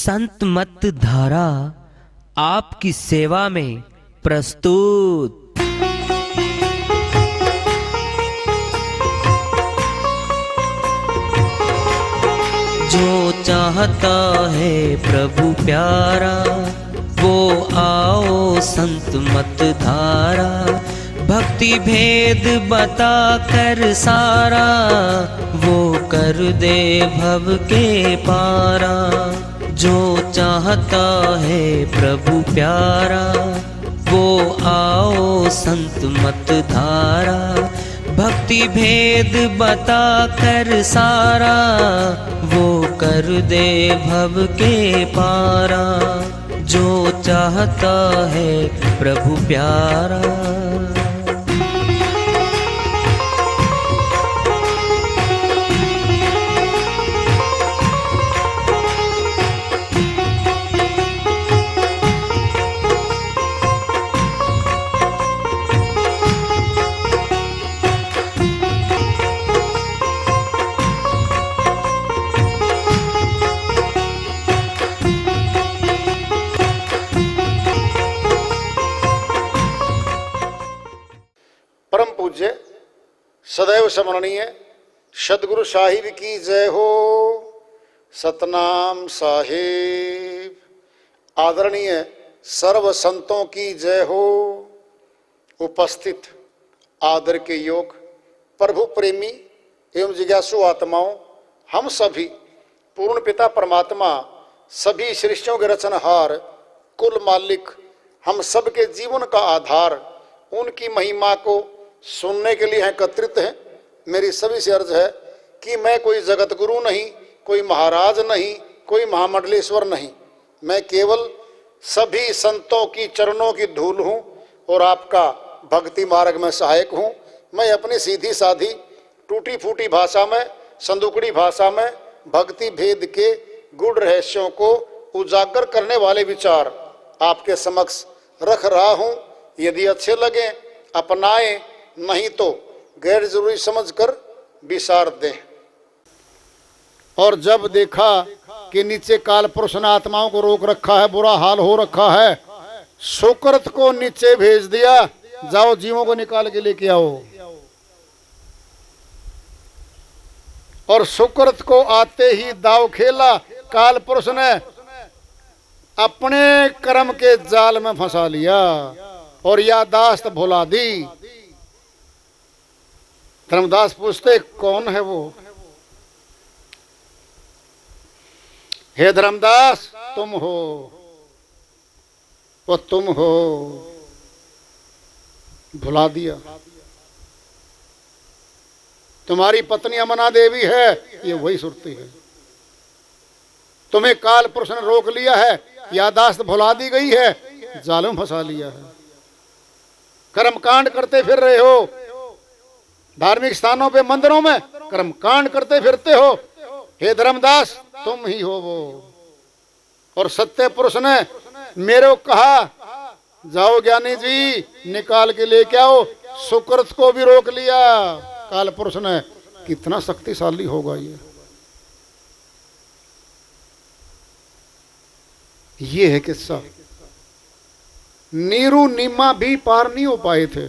संत मत धारा आपकी सेवा में प्रस्तुत। जो चाहता है प्रभु प्यारा वो आओ संत मत धारा। भक्ति भेद बता कर सारा वो कर दे भव के पारा। जो चाहता है प्रभु प्यारा वो आओ संत मत धारा। भक्ति भेद बता कर सारा वो कर दे भव के पारा। जो चाहता है प्रभु प्यारा। परम पूज्य सदैव स्मरणीय सदगुरु साहिब की जय हो। सतनाम साहिब। आदरणीय सर्व संतों की जय हो। उपस्थित आदर के योग प्रभु प्रेमी एवं जिज्ञासु आत्माओं, हम सभी पूर्ण पिता परमात्मा सभी सृष्टियों के रचनहार कुल मालिक हम सबके जीवन का आधार उनकी महिमा को सुनने के लिए एकत्रित हैं। मेरी सभी से अर्ज है कि मैं कोई जगत गुरु नहीं, कोई महाराज नहीं, कोई महामंडलेश्वर नहीं। मैं केवल सभी संतों की चरणों की धूल हूँ और आपका भक्ति मार्ग में सहायक हूँ। मैं अपनी सीधी साधी टूटी फूटी भाषा में, संदुकड़ी भाषा में भक्ति भेद के गूढ़ रहस्यों को उजागर करने वाले विचार आपके समक्ष रख रहा हूँ। यदि अच्छे लगे अपनाएं, नहीं तो गैर जरूरी समझकर विसार दें। और जब देखा कि नीचे काल पुरुष ने आत्माओं को रोक रखा है, बुरा हाल हो रखा है, सुकृत को नीचे भेज दिया, जाओ जीवों को निकाल के लेके आओ। और सुकृत को आते ही दाव खेला काल पुरुष ने, अपने कर्म के जाल में फंसा लिया और यादाश्त भुला दी। धर्मदास पूछते कौन है वो? हे धर्मदास तुम हो, वो तुम हो। भुला दिया। तुम्हारी पत्नी अमना देवी है, ये वही सुरती है। तुम्हें काल पुरुष ने रोक लिया है, यादाश्त भुला दी गई है, जाल में फंसा लिया है। कर्मकांड करते फिर रहे हो, धार्मिक स्थानों पे मंदिरों में कर्मकांड करते फिरते हो। हे धर्मदास तुम ही हो वो। और सत्य पुरुष ने मेरे को कहा जाओ ज्ञानी जी निकाल के लेके आओ। सुकृत को भी रोक लिया काल पुरुष ने। कितना शक्तिशाली होगा ये है किस्सा। नीरू नीमा भी पार नहीं हो पाए थे।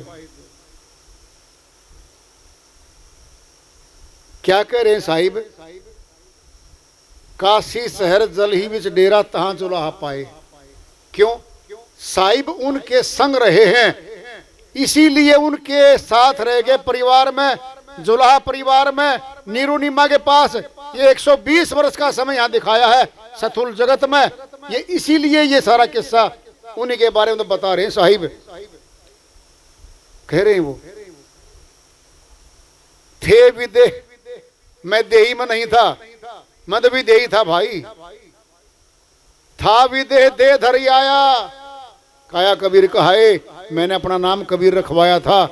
क्या कह रहे हैं साहिब? काशी शहर जल ही विच डेरा तहां जुलाहा पाए। क्यों? साहिब उनके संग रहे हैं, इसीलिए उनके साथ रह गए परिवार में, जुलाहा परिवार में। नीरू नीमा के पास ये 120 वर्ष का समय यहाँ दिखाया है सथुल जगत में। ये इसीलिए ये सारा किस्सा उन्हीं के बारे में बता रहे हैं साहिब। कह रहे हैं वो थे विदेह, मैं देही में नहीं था, मैं तो भी देही था भाई। था विदेह दे धरी आया, काया कबीर कहाए, मैंने अपना नाम कबीर रखवाया था।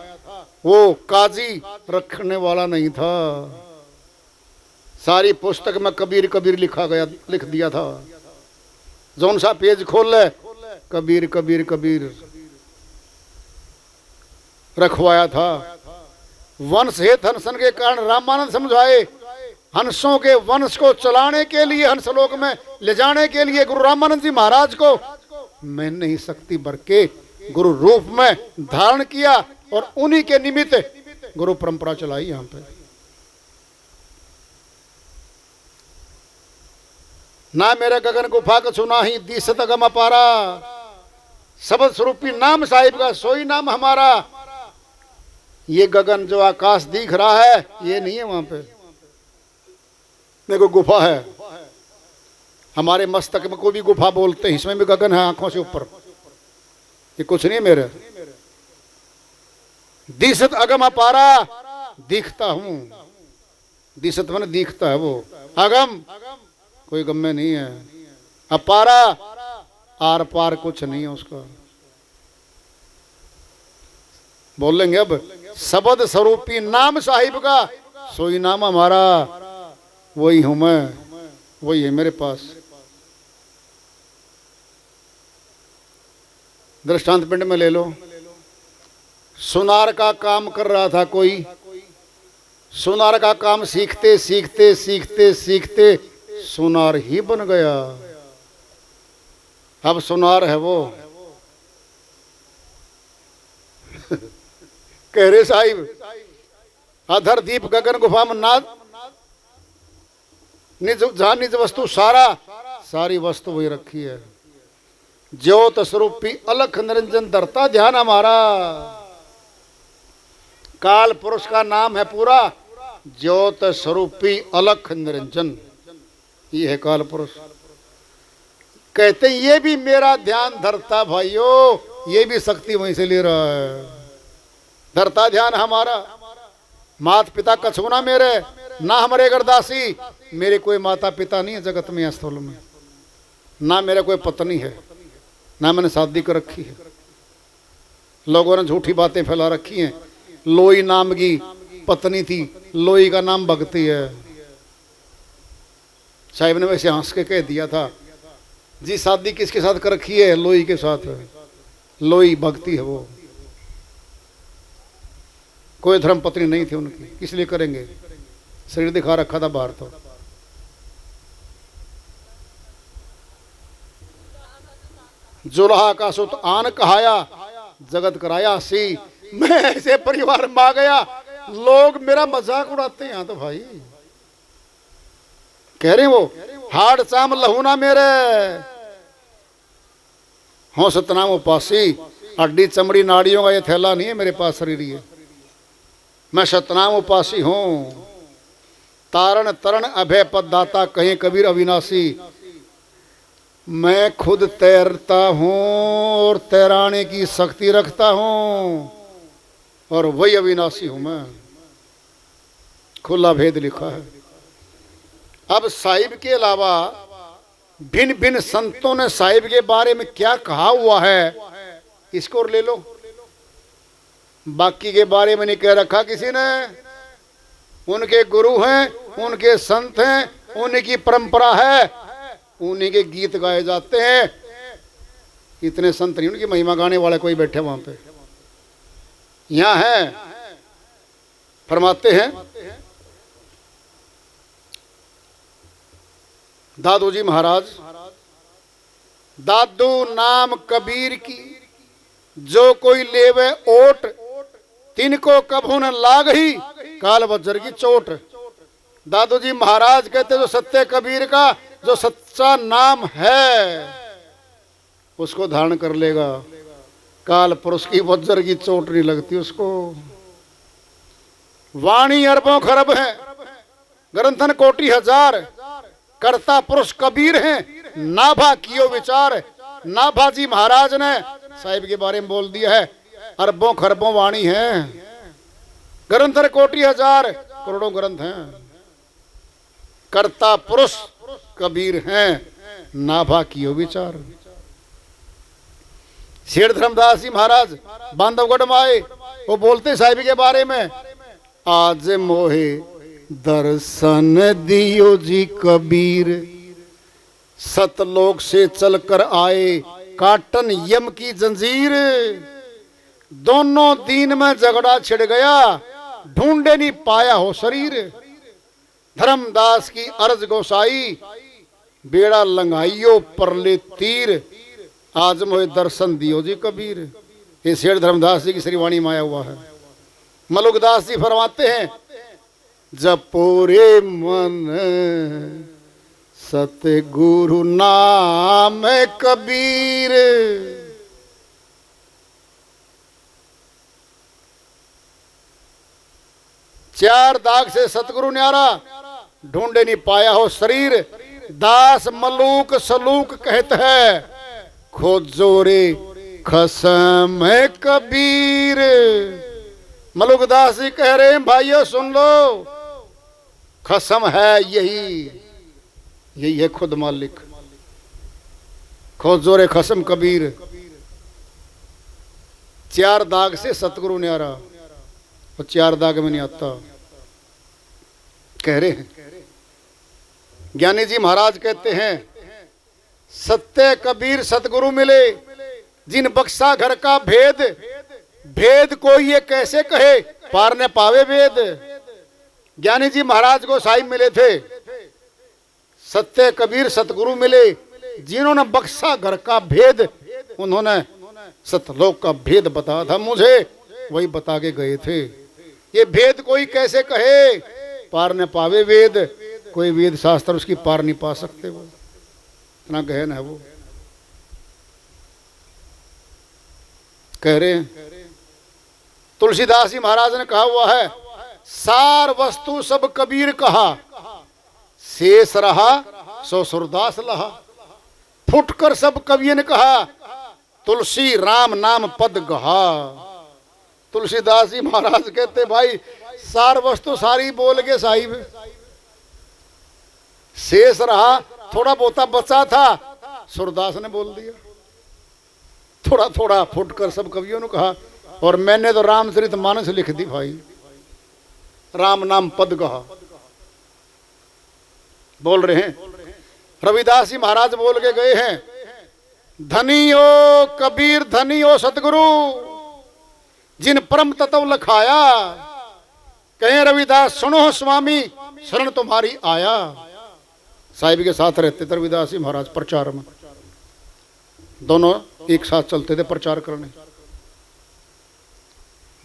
वो काजी रखने वाला नहीं था। सारी पुस्तक में कबीर कबीर लिखा गया, लिख दिया था। जौन सा पेज खोल ले कबीर कबीर कबीर रखवाया था। वंश हे धनसन के कारण रामानंद समझाए हंसों के वंश को चलाने के लिए, हंसलोक में ले जाने के लिए गुरु रामानंद जी महाराज को मैंने ही शक्ति भर के गुरु रूप में धारण किया और उन्हीं के निमित्त गुरु परंपरा चलाई यहां पे। ना मेरे गगन गुफा का सुना ही दिसत अगम अपारा, शब्द स्वरूपी नाम साहिब का सोई नाम हमारा। ये गगन जो आकाश दिख रहा है ये नहीं है, वहां पे देखो गुफा है। हमारे मस्तक में कोई भी गुफा बोलते हैं, इसमें भी गगन है आंखों से ऊपर। ये कुछ नहीं मेरे। दिसत अगम अपारा, दिखता हूं। दिसत मैंने दिखता है वो, अगम कोई गम में नहीं है, अपारा आर पार कुछ नहीं है उसका। बोलेंगे अब शब्द स्वरूपी नाम साहिब का सोई नाम हमारा, वही हूं मैं, वही है मेरे पास। दृष्टांत पिंड में ले लो, सुनार का काम कर रहा था कोई, सुनार का काम सीखते सीखते सीखते सीखते सुनार ही बन गया। अब सुनार है वो। कह रहे साहिब अधर दीप गगन गुफा में नाद निज, जहां निज वस्तु सारा, सारी वस्तु वही रखी है। ज्योत स्वरूपी अलख निरंजन धरता ध्यान हमारा। काल पुरुष का नाम है पूरा ज्योत स्वरूपी अलख निरंजन, ये है काल पुरुष। कहते ये भी मेरा ध्यान धरता भाइयों, ये भी शक्ति वहीं से ले रहा है। धरता ध्यान हमारा। माता पिता कछुना मेरे, ना हमारे गरदासी। मेरे कोई माता पिता नहीं है जगत में, स्थल में। ना मेरा कोई पत्नी है, ना मैंने शादी कर रखी है। लोगों ने झूठी बातें फैला रखी हैं। लोई नाम की पत्नी थी, लोई का नाम भक्ति है। साहिब ने वैसे हंस के कह दिया था जी, शादी किसके साथ कर रखी है? लोई के साथ है। लोई भक्ति है वो। कोई धर्म पत्नी नहीं थी उनकी, किस लिए करेंगे? शरीर दिखा रखा था बाहर। तो जुल्हा का सुत आन कहाया, जगत कराया सी। मैं ऐसे परिवार में आ गया, लोग मेरा मजाक उड़ाते हैं। तो भाई कह रहे वो हाड़ चाम लहूना मेरे, हो सतनाम उपासी। हड्डी चमड़ी नाड़ियों का ये थैला नहीं है मेरे पास, शरीर ये। मैं सतनाम उपासी हूं। तारण तरण अभय पददाता कहीं कबीर अविनाशी। मैं खुद तैरता हूं और तैराने की शक्ति रखता हूं, और वही अविनाशी हूं मैं। खुला भेद लिखा है। अब साहिब के अलावा भिन्न भिन्न संतों ने साहिब के बारे में क्या कहा हुआ है, इसको ले लो। बाकी के बारे में नहीं कह रखा किसी ने। उनके गुरु हैं, उनके संत हैं, उनकी परंपरा है, उन्हीं के गीत गाए जाते हैं। इतने संत नहीं उनकी महिमा गाने वाले कोई बैठे वहां पे। यहां है, फरमाते हैं दादू जी महाराज, दादू नाम कबीर की जो कोई लेवे ओट, तिनको कभू न लाग ही काल वज्र की चोट। दादू जी महाराज कहते जो सत्य कबीर का जो सच्चा नाम है उसको धारण कर लेगा, काल पुरुष की वज्र की चोट नहीं लगती उसको। वाणी अरबों खरब है, ग्रंथन कोटि हजार, कर्ता पुरुष कबीर हैं, नाभा कियो विचार। नाभा जी महाराज ने साहिब के बारे में बोल दिया है, अरबों खरबों वाणी है, ग्रंथन कोटि हजार, करोड़ों ग्रंथ हैं। कर्ता पुरुष कबीर हैं, नाभा कियो विचार। शेर धर्मदास जी महाराज बांधवगढ़ में आए, वो बोलते साहिब के बारे में, आज मोहे दर्शन दियो जी कबीर, सतलोक से चलकर आए काटन यम की जंजीर। दोनों दीन में झगड़ा छिड़ गया, ढूंढे नहीं पाया हो शरीर। धर्मदास की अर्ज गोसाई, बेड़ा लंगाइयो परले तीर, आज मोहे दर्शन दियो जी कबीर। ये शेर धर्मदास जी की श्रीवाणी में आया हुआ है। मलुकदास जी फरमाते हैं, जपोरे मन सतगुरु नाम कबीर, चार दाग से सतगुरु न्यारा, ढूंढे नहीं पाया हो शरीर, दास मलूक सलूक कहत है, खोजो रे खसम कबीर। मलुकदास जी कह रहे हैं, भाइयों सुन लो, खसम है यही है खुद मालिक। खोजो रे खसम कबीर, चार दाग से सतगुरु न्यारा, और चार दाग में नहीं आता। कह रहे हैं ज्ञानी जी महाराज कहते हैं, सत्य कबीर सतगुरु मिले, जिन बक्सा घर का भेद, भेद कोई ये कैसे कहे, पार न पावे वेद। ज्ञानी जी महाराज को साहिब मिले थे, सत्य कबीर सतगुरु मिले, जिन्होंने बक्सा घर का भेद, उन्होंने सतलोक का भेद बताया था मुझे, वही बता के गए थे। ये भेद कोई कैसे कहे, पार न पावे वेद, कोई वेद शास्त्र उसकी पार नहीं पा सकते, वो इतना गहन है वो। कह रहे हैं तुलसीदास जी महाराज ने कहा हुआ है, सार वस्तु सब कबीर कहा, शेष रहा सो सुरदास लहा। फुटकर सब कवियों ने कहा, तुलसी राम नाम पद गहा। तुलसीदास जी महाराज कहते, भाई सार वस्तु सारी बोल के साहिब, शेष रहा थोड़ा बहुता बचा था, सूरदास ने बोल दिया। थोड़ा थोड़ा फुटकर सब कवियों ने कहा, और मैंने तो रामचरित मानस लिख दी भाई, राम नाम पद कहा। बोल रहे हैं रविदास जी महाराज बोल के गए हैं, धनी हो कबीर धनी हो सतगुरु, जिन परम तत्व लखाया। कहें रविदास सुनो स्वामी, शरण तुम्हारी आया। साहिब के साथ रहते थे रविदास जी महाराज प्रचार में, दोनों एक साथ चलते थे प्रचार करने।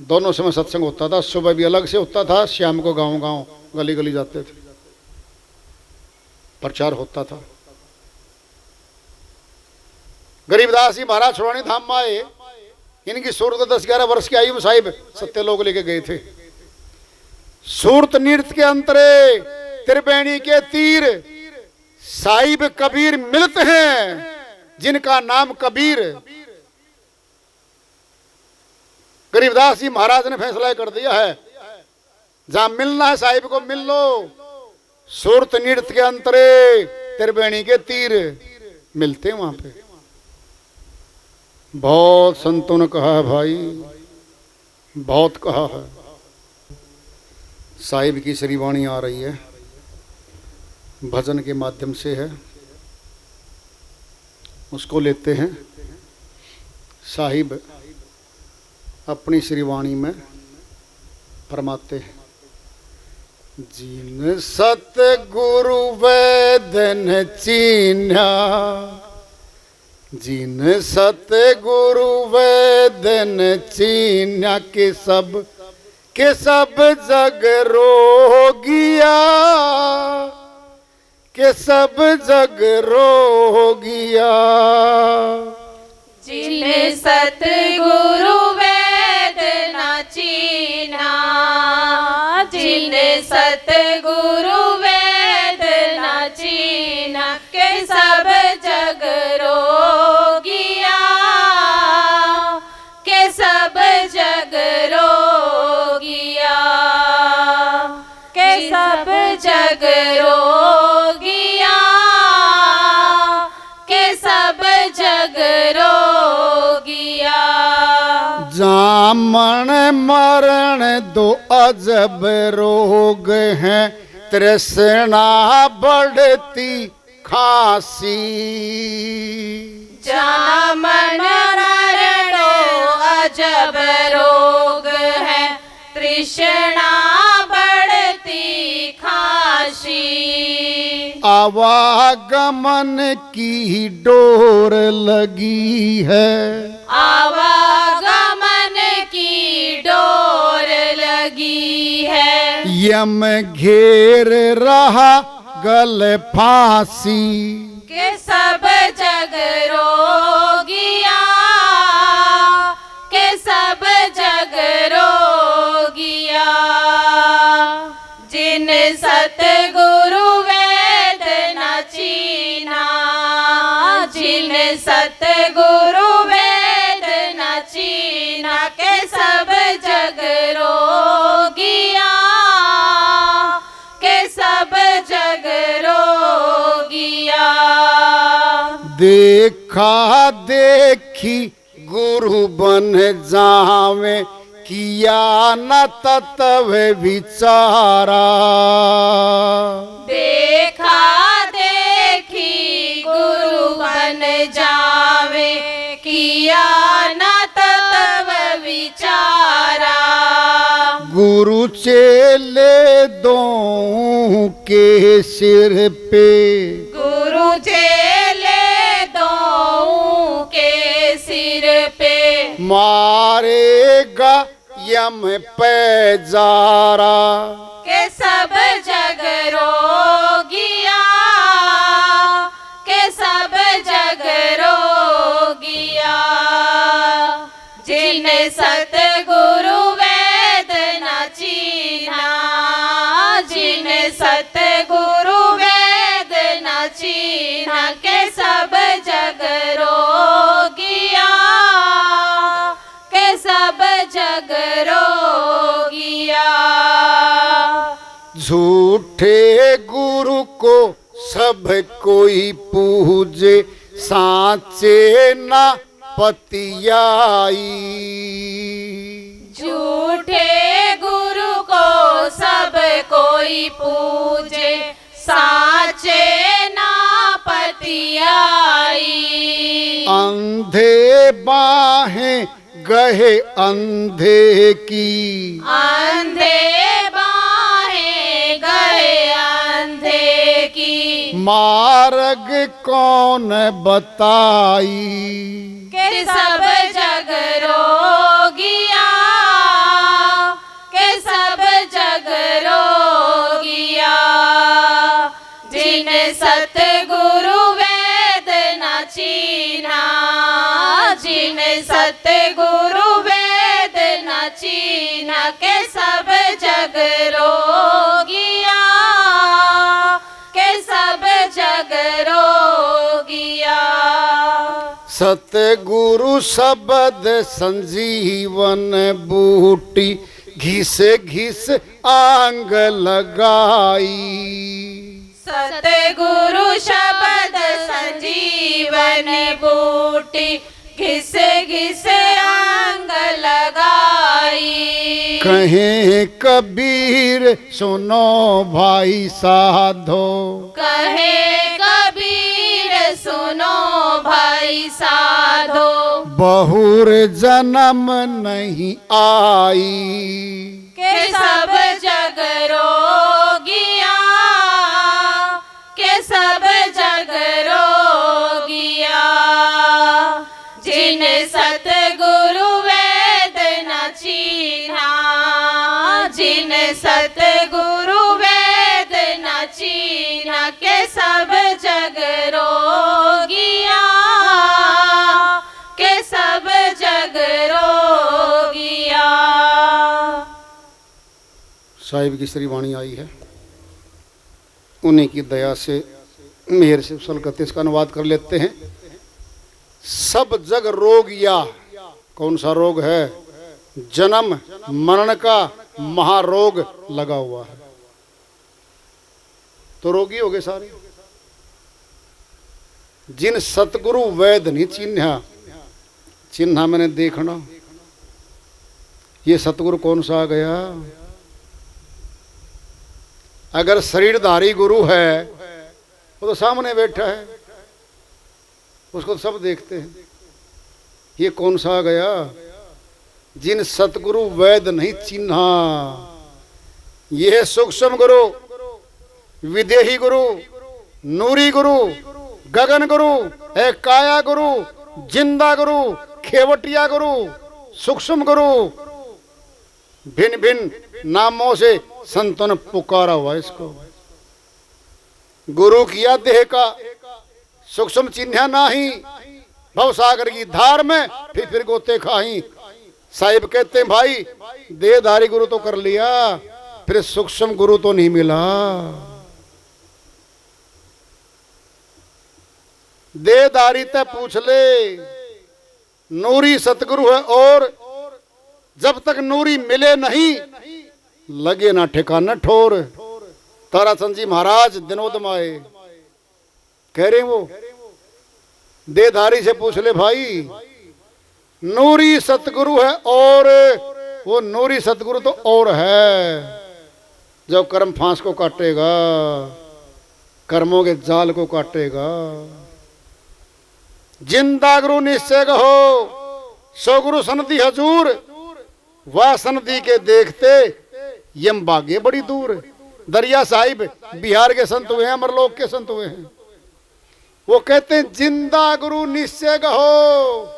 दोनों समय सत्संग होता था, सुबह भी अलग से होता था, शाम को गांव गांव गली गली जाते थे, प्रचार होता था। गरीबदास जी महाराज छुड़ानी धाम में आए, इनकी सूरत 10-11 वर्ष की आयु में साहिब सत्यलोक लेके गए थे। सूरत नृत्य के अंतरे त्रिवेणी के तीर, साहिब कबीर मिलते हैं, जिनका नाम कबीर। गरीबदास जी महाराज ने फैसला कर दिया है, जहां मिलना है साहिब को मिल लो। सूरत नृत्य के अंतरे त्रिवेणी के तीर मिलते हैं वहां पे। बहुत संतों ने कहा है भाई, बहुत कहा है। साहिब की श्रीवाणी आ रही है, भजन के माध्यम से है, उसको लेते हैं। साहिब अपनी श्रीवाणी में फरमाते हैं, जिन सतगुरु वेदन चीन्हा, जिन सतगुरु वेदन चीन्हा, के सब जग रोगिया, के सब जग रोगिया। जिन सतगुरु वेद न चीन्हा, जिन सतगुरु वेद न चीन्हा, के सब जग रोगिया, के सब जग रोगिया, के सब जग रोगिया, के सब जग रोगिया। जामन मरण दो अजब रोग हैं, तृष्णा बढ़ती खासी। जामन मरण दो अजब रोग है, तृष्णा बढ़ती खासी। आवागमन की डोर लगी है, आवागमन की डोर लगी है। यम घेर रहा गल फांसी, के सब जग रोगिया, के सब जग रोगिया। जिन सतगुरु वेद न चीना, जिन सतगुरु वेद न चीना। के सब जग रोगिया, के सब जग रोगिया। देखा देखी गुरु बन जावे, किया न तत्व विचारा। देखा देखी गुरु बन जावे, किया न तत्व विचारा। गुरु चेले दो के सिर पे, गुरु चेले दो के सिर पे। मारेगा यम पैजारा। के सब जग रोगिया, के सब जग रोगिया। जिन सतगुरु वेद न चीना, जिन सतगुरु वेद न चीना। के सब जग रोगिया, के सब जग रोगिया। झूठे गुरु को सब कोई पूजे, साचे ना पतियाई। झूठे गुरु को सब कोई पूजे, साचे ना पतियाई। अंधे बाहें गहे अंधे की, अंधे बाहें गए अंधे की। मार्ग कौन बताई। के सब जग रोगिया, के सब जग रोगिया। जिन सतगुरु वेद न चीना, जिन सतगुरु वेद न चीना। के सब जग रोगिया, के सब जग रोगिया। सतगुरु शब्द संजीवन बूटी, घिस घिस आंग लगाई। सतगुरु शब्द संजीवन बूटी, घिस घिस आंग लगाई। कहे कबीर सुनो भाई साधो, कहे कबीर सुनो भाई साधो। बहुर जन्म नहीं आई। के सब जग रोगिया, के सब जग रोगिया। जिन सतगुरु वेद न चीना, जिन सतगुरु वेद न चीना। के सब जग रोगिया, के सब जग रोगिया। साहिब की श्री वाणी आई है, उन्हीं की दया से मेहर से उसल करते इसका अनुवाद कर लेते हैं। सब जग रोग या, कौन सा रोग है? जन्म मरण का महारोग लगा हुआ है। तो रोगी हो गए सारे। जिन सतगुरु वैद नहीं चिन्हा, चिन्हा मैंने देखना। ये सतगुरु कौन सा आ गया? अगर शरीरधारी गुरु है वो तो सामने बैठा है, उसको तो सब देखते हैं। ये कौन सा आ गया? जिन सतगुरु वैद नहीं चिन्हा, ये सूक्ष्म गुरु, विदेही गुरु, नूरी गुरु, गगन गुरु, एक काया गुरु, जिंदा गुरु, खेवटिया गुरु, सूक्ष्म गुरु, भिन्न भिन्न नामों से संतों ने पुकारा हुआ इसको। गुरु किया देह का, सूक्ष्म चिन्ह नाही, भवसागर की धार में फिर गोते खाही। साहिब कहते हैं भाई देहधारी गुरु तो कर लिया, फिर सूक्ष्म गुरु तो नहीं मिला। देहधारी ते पूछ ले, नूरी सतगुरु है और जब तक नूरी मिले नहीं लगे ना ठिकाना ठोर। ताराचंद जी महाराज दिनोदम आए, कह रहे वो देहधारी से पूछ ले भाई नूरी सतगुरु है और वो नूरी सतगुरु तो और है जब कर्म फांस को काटेगा, कर्मों के जाल को काटेगा। जिंदा गुरु निश्चय हो, सो गुरु सनदी हजूर, वह सनदी के देखते यम भागे बड़ी दूर। दरिया साहिब बिहार के संत हुए हैं, अमरलोक के संत हुए हैं। वो कहते हैं जिंदा गुरु निश्चय हो,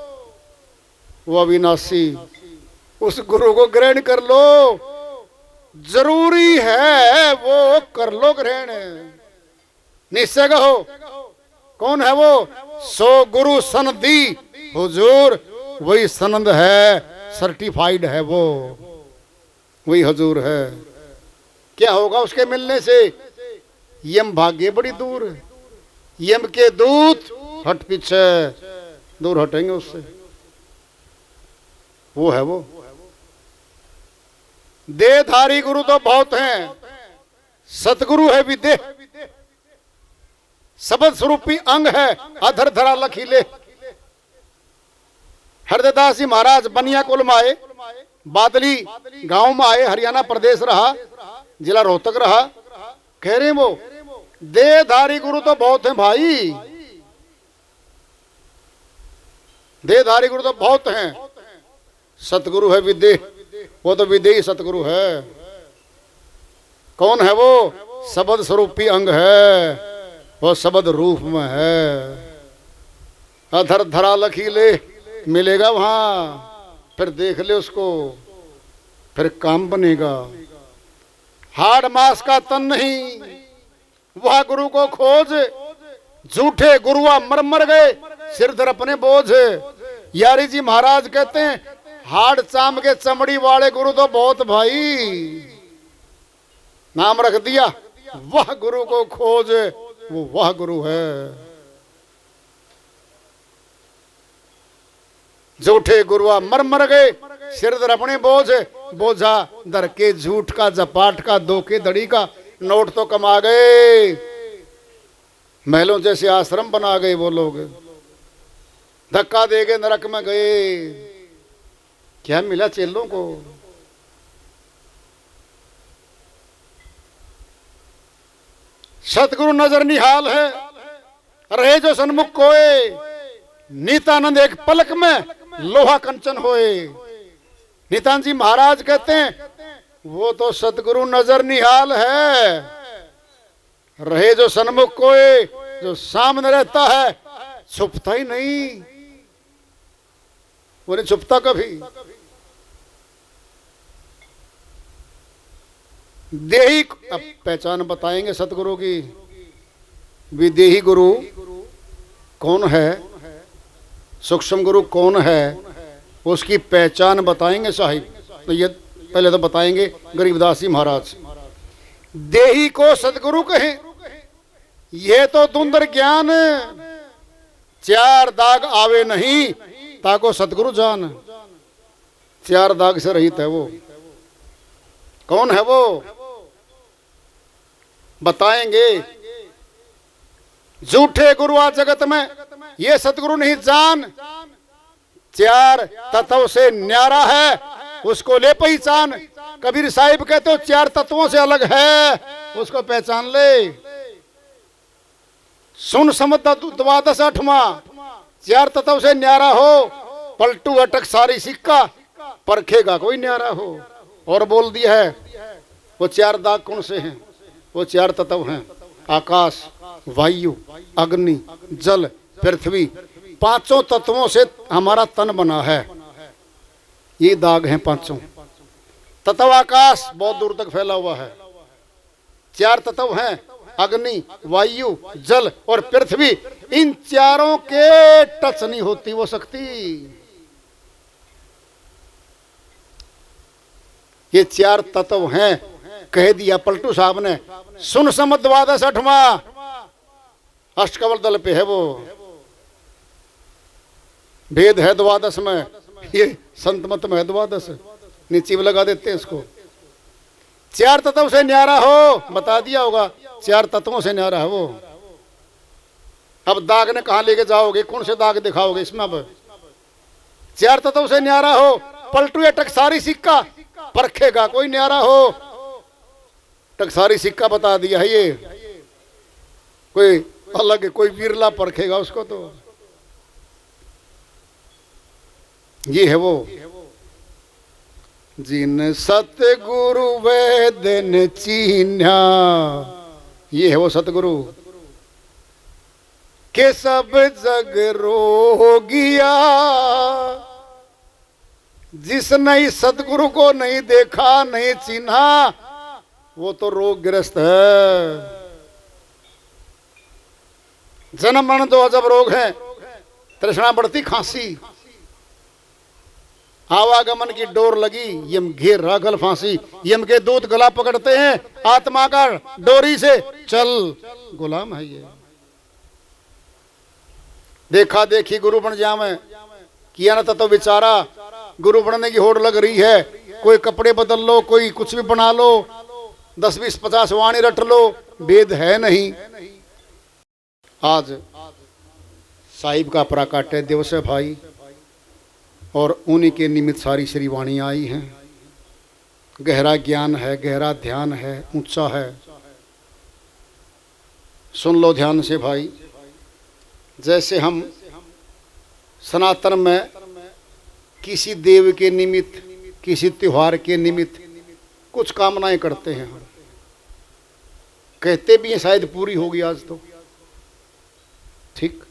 वो अविनाशी, उस गुरु को ग्रहण कर लो, जरूरी है वो कर लो ग्रहण। निश्चय हो, कौन है वो? सो गुरु सनदी हुजूर, वही सनद है, सर्टिफाइड है वो, वही हुजूर है। क्या होगा उसके मिलने से? यम भाग्य बड़ी दूर, यम के दूत हट पीछे दूर हटेंगे उससे। वो है वो। देहधारी गुरु तो बहुत हैं, सतगुरु है विदेह, शब्द स्वरूपी अंग है, अधर धरा लखीले। हरदास जी महाराज बनियाकुल में आए, बादली गांव में आए, हरियाणा प्रदेश रहा, जिला रोहतक रहा। कह रहे वो देहधारी गुरु तो बहुत हैं भाई, देहधारी गुरु तो बहुत हैं। सतगुरु है विदेह, वो तो विदेही सतगुरु है। कौन है वो? शब्द स्वरूपी अंग है, वो शब्द रूप में है। अधर धरा लखीले मिलेगा वहां, फिर देख ले उसको, फिर काम बनेगा। हाड़ मास का तन नहीं, वह गुरु को खोज, झूठे गुरुआ मर मर गए, सिर धर अपने बोझ। यारी जी महाराज कहते हैं हाड़ चाम के चमड़ी वाले गुरु तो बहुत भाई, नाम रख दिया वह गुरु को खोज, वो वह गुरु है। झूठे गुरुआ मर मर गए, सिर धर अपने बोझ, बोझा धर के झूठ का, जपाट का, धोखे धड़ी का, नोट तो कमा गए, महलों जैसे आश्रम बना गए वो लोग। धक्का दे गए, नरक में गए। क्या मिला चेलों को? सतगुरु नजर निहाल है, रहे जो सन्मुख कोए, नित्यानंद एक पलक में लोहा कंचन होए। नित्यानंद जी महाराज कहते हैं वो तो सतगुरु नजर निहाल है, रहे जो सन्मुख कोए, जो सामने रहता है छुपता ही नहीं, वो नहीं छुपता कभी। देही, अब पहचान बताएंगे सतगुरु की। विदेही गुरु कौन है, सूक्ष्म गुरु कौन है, उसकी पहचान बताएंगे साहिब। तो ये पहले तो बताएंगे गरीबदास जी महाराज। देही को सतगुरु कहें, यह तो धुंधर ज्ञान, चार दाग आवे नहीं ताको सतगुरु जान। चार दाग से रहित है वो। कौन है वो? बताएंगे। झूठे गुरु आ जगत में, ये सतगुरु नहीं जान, चार तत्व से न्यारा है, उसको ले पहचान। कबीर साहिब कहते हो चार तत्वों से अलग है, उसको पहचान ले। सुन समझ द्वादश अठवां, चार तत्व से न्यारा हो, पलटू अटक सारी सिक्का, परखेगा कोई न्यारा हो। और बोल दिया है वो चार दाग कौन से हैं, वो चार तत्व हैं। आकाश, वायु, अग्नि, जल, पृथ्वी, पांचों तत्वों से हमारा तन बना है। ये दाग हैं पांचों। तत्व आकाश बहुत दूर तक फैला हुआ है। चार तत्व हैं, अग्नि, वायु, जल और पृथ्वी। इन चारों के टच नहीं होती वो शक्ति। ये चार तत्व हैं, कह दिया पलटू साहब ने। सुन समझ द्वादश अठवां अष्टकवल दल पे है वो। भेद है द्वादश में, ये संत मत में है द्वादश। नीचे लगा देते हैं इसको। चार तत्व से न्यारा हो, बता दिया होगा, चार तत्वों से न्यारा है वो। अब दाग ने कहां लेके जाओगे, कौन से दाग दिखाओगे इसमें? अब चार तत्व से न्यारा हो, पलटू या टकसारी सिक्का परखेगा कोई न्यारा हो। टकसारी सिक्का बता दिया है ये, कोई अलग है, कोई विरला परखेगा उसको। तो ये है वो। जिन सतगुरु वेद ने चीन्या, ये है वो सतगुरु के सब जग रोगिया। जिसने इस सतगुरु को नहीं देखा, नहीं चिन्हा, वो तो रोगग्रस्त है। जन्म मरण दो अजब रोग हैं। तृष्णा बढ़ती, खांसी, आवागमन की डोर लगी, यम घेर रागल फांसी। यम के दूत गला पकड़ते हैं, आत्मा का डोरी से चल, गुलाम है ये। देखा देखी गुरु बन जावे, किया ना तो विचारा। गुरु बनने की होड़ लग रही है, कोई कपड़े बदल लो, कोई कुछ भी बना लो, 10 20 50 वाणी रट लो, वेद है नहीं। आज साहिब का प्राकट्य दिवस है भाई, और उन्हीं के निमित्त सारी श्री वाणी आई हैं। गहरा ज्ञान है, गहरा ध्यान है, ऊंचा है। सुन लो ध्यान से भाई। जैसे हम सनातन में किसी देव के निमित्त, किसी त्योहार के निमित्त कुछ कामनाएं करते हैं, हम कहते भी हैं शायद पूरी होगी आज तो। ठीक,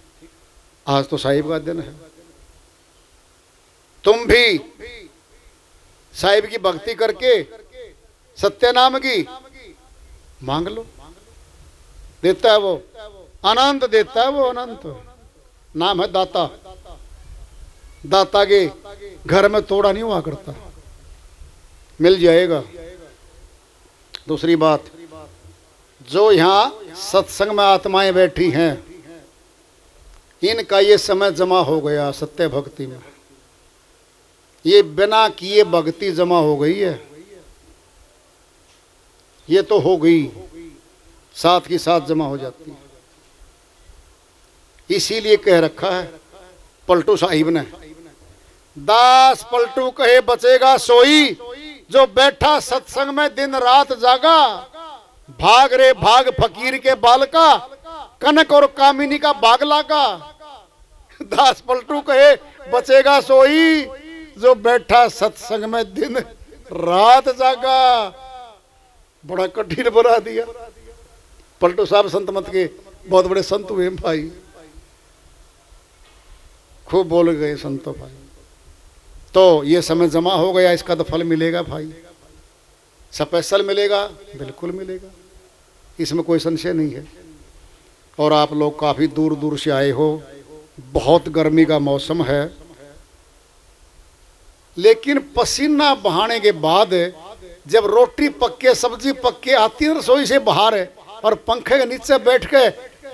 आज तो साहिब का दिन है। तुम भी साहिब की भक्ति करके सत्य नाम की मांग लो, देता है वो, अनंत देता है वो, अनंत। नाम है दाता। दाता के घर में तोड़ा नहीं हुआ करता, मिल जाएगा। दूसरी बात, जो यहाँ सत्संग में आत्माएं बैठी हैं, इनका ये समय जमा हो गया सत्य भक्ति में। ये बिना किए भक्ति जमा हो गई है। ये तो हो गई, साथ की साथ जमा हो जाती है। इसीलिए कह रखा है पलटू साहिब ने, दास पलटू कहे बचेगा सोई, जो बैठा सत्संग में दिन रात जागा। भाग रे भाग फकीर के बाल का, कनक और कामिनी का बाग लागा। दास पलटू कहे बचेगा सोई, जो बैठा सत्संग में दिन रात जागा। बड़ा कठिन बना दिया। पलटू साहब संत मत के बहुत बड़े संत हुए भाई, खूब बोल गए संतों भाई। तो ये समय जमा हो गया, इसका तो फल मिलेगा भाई, स्पेशल मिलेगा, बिल्कुल मिलेगा, इसमें कोई संशय नहीं है। और आप लोग काफ़ी दूर दूर से आए हो, बहुत गर्मी का मौसम है, लेकिन पसीना बहाने के बाद जब रोटी पक्के सब्जी पक्के आती है रसोई से बाहर है, और पंखे के नीचे बैठ के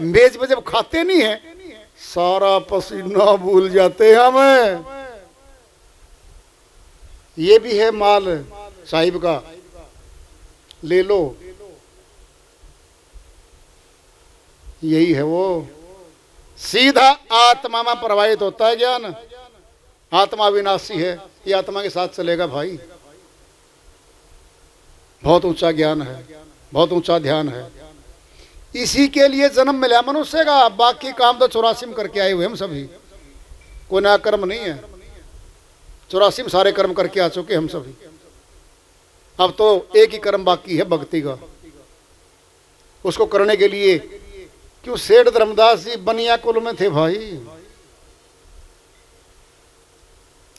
मेज पे जब खाते नहीं है, सारा पसीना भूल जाते हैं हमें। ये भी है माल साहिब का, ले लो। यही है वो, सीधा आत्मा में प्रवाहित होता है ज्ञान। आत्मा विनाशी है, ये आत्मा के साथ चलेगा भाई। बहुत ऊंचा ज्ञान है, बहुत ऊंचा ध्यान है। इसी के लिए जन्म मिला मनुष्य का। बाकी काम तो 84 में करके आए हुए हम सभी, कोई नया कर्म नहीं है। 84 में सारे कर्म करके आ चुके हम सभी। अब तो एक ही कर्म बाकी है, भक्ति का। उसको करने के लिए। क्यों? सेठ धर्मदास जी बनिया कुल में थे भाई,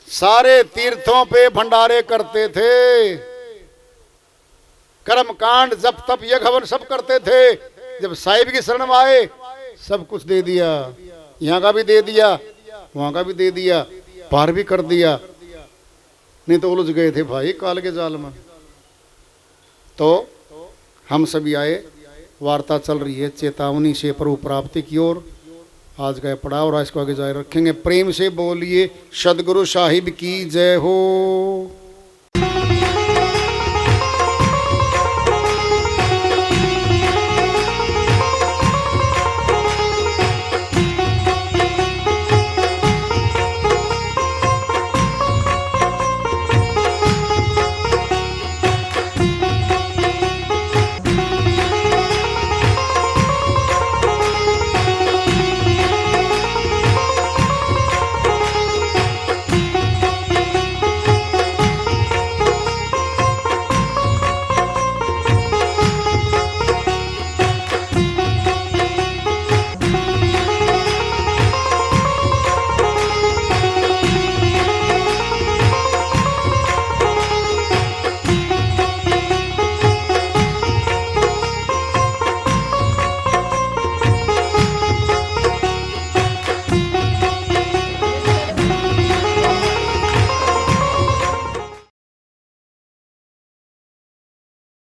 सारे तीर्थों पे भंडारे करते थे, कर्म कांड जप तप यज्ञ हवन सब करते थे। जब साहिब की शरण में आए सब कुछ दे दिया, यहाँ का भी दे दिया, वहां का भी दे दिया, पार भी कर दिया, नहीं तो उलझ गए थे भाई काल के जाल में। तो हम सभी आए, वार्ता चल रही है चेतावनी से प्रभु प्राप्ति की ओर। आज का पड़ाव और इसको आगे जारी रखेंगे। प्रेम से बोलिए सदगुरु साहिब की जय हो।